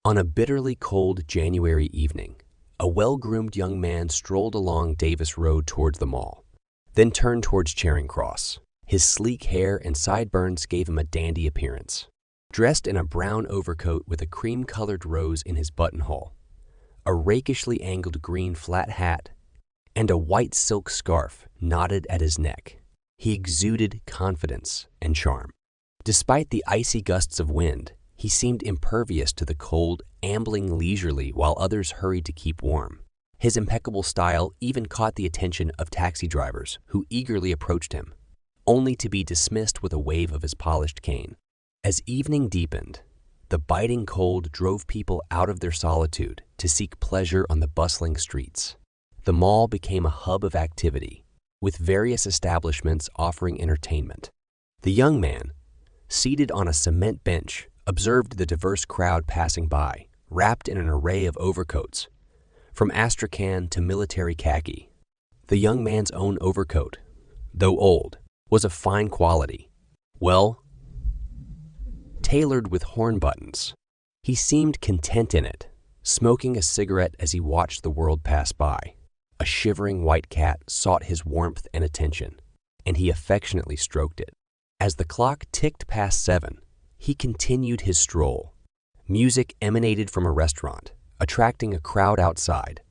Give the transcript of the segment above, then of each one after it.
On a bitterly cold January evening, a well-groomed young man strolled along Davis Road towards the mall, then turned towards Charing Cross. His sleek hair and sideburns gave him a dandy appearance. Dressed in a brown overcoat with a cream-colored rose in his buttonhole, a rakishly angled green flat hat, and a white silk scarf knotted at his neck, he exuded confidence and charm. Despite the icy gusts of wind, he seemed impervious to the cold, ambling leisurely while others hurried to keep warm. His impeccable style even caught the attention of taxi drivers who eagerly approached him, only to be dismissed with a wave of his polished cane. As evening deepened, the biting cold drove people out of their solitude to seek pleasure on the bustling streets. The mall became a hub of activity, with various establishments offering entertainment. The young man, seated on a cement bench, observed the diverse crowd passing by, wrapped in an array of overcoats, from astrakhan to military khaki. The young man's own overcoat, though old, was of fine quality, well tailored with horn buttons. He seemed content in it, smoking a cigarette as he watched the world pass by. A shivering white cat sought his warmth and attention, and he affectionately stroked it. As the clock ticked past 7, he continued his stroll. Music emanated from a restaurant, attracting a crowd outside.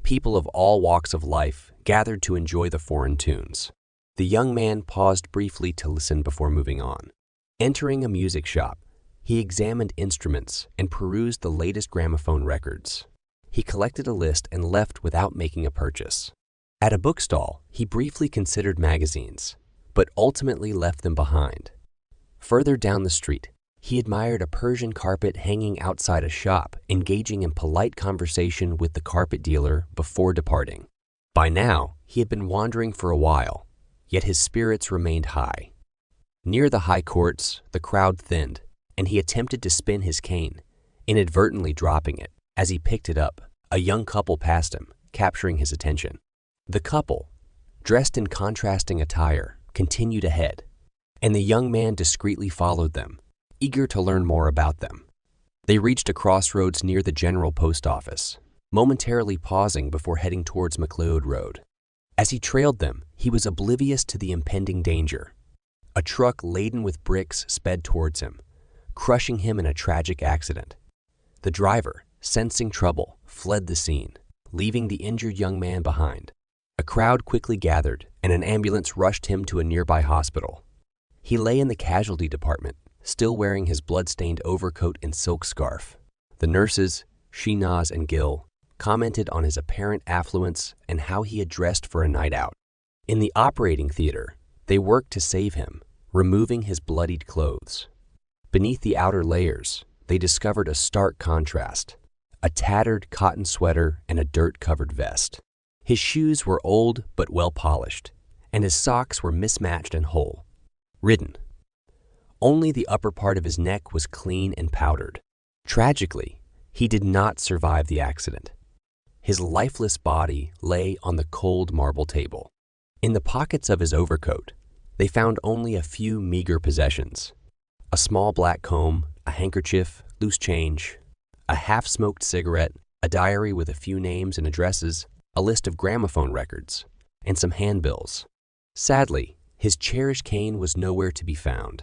People of all walks of life gathered to enjoy the foreign tunes. The young man paused briefly to listen before moving on. Entering a music shop, he examined instruments and perused the latest gramophone records. He collected a list and left without making a purchase. At a bookstall, he briefly considered magazines, but ultimately left them behind. Further down the street, he admired a Persian carpet hanging outside a shop, engaging in polite conversation with the carpet dealer before departing. By now, he had been wandering for a while, yet his spirits remained high. Near the high courts, the crowd thinned, and he attempted to spin his cane, inadvertently dropping it. As he picked it up, a young couple passed him, capturing his attention. The couple, dressed in contrasting attire, continued ahead, and the young man discreetly followed them, eager to learn more about them. They reached a crossroads near the General Post Office, momentarily pausing before heading towards McLeod Road. As he trailed them, he was oblivious to the impending danger. A truck laden with bricks sped towards him, crushing him in a tragic accident. The driver, sensing trouble, fled the scene, leaving the injured young man behind. A crowd quickly gathered, and an ambulance rushed him to a nearby hospital. He lay in the casualty department, still wearing his blood-stained overcoat and silk scarf. The nurses, Shinaz and Gil, commented on his apparent affluence and how he had dressed for a night out. In the operating theater, they worked to save him, removing his bloodied clothes. Beneath the outer layers, they discovered a stark contrast: a tattered cotton sweater and a dirt-covered vest. His shoes were old but well-polished, and his socks were mismatched and whole. Ridden. Only the upper part of his neck was clean and powdered. Tragically, he did not survive the accident. His lifeless body lay on the cold marble table. In the pockets of his overcoat, they found only a few meager possessions: a small black comb, a handkerchief, loose change, a half-smoked cigarette, a diary with a few names and addresses, a list of gramophone records, and some handbills. Sadly, his cherished cane was nowhere to be found.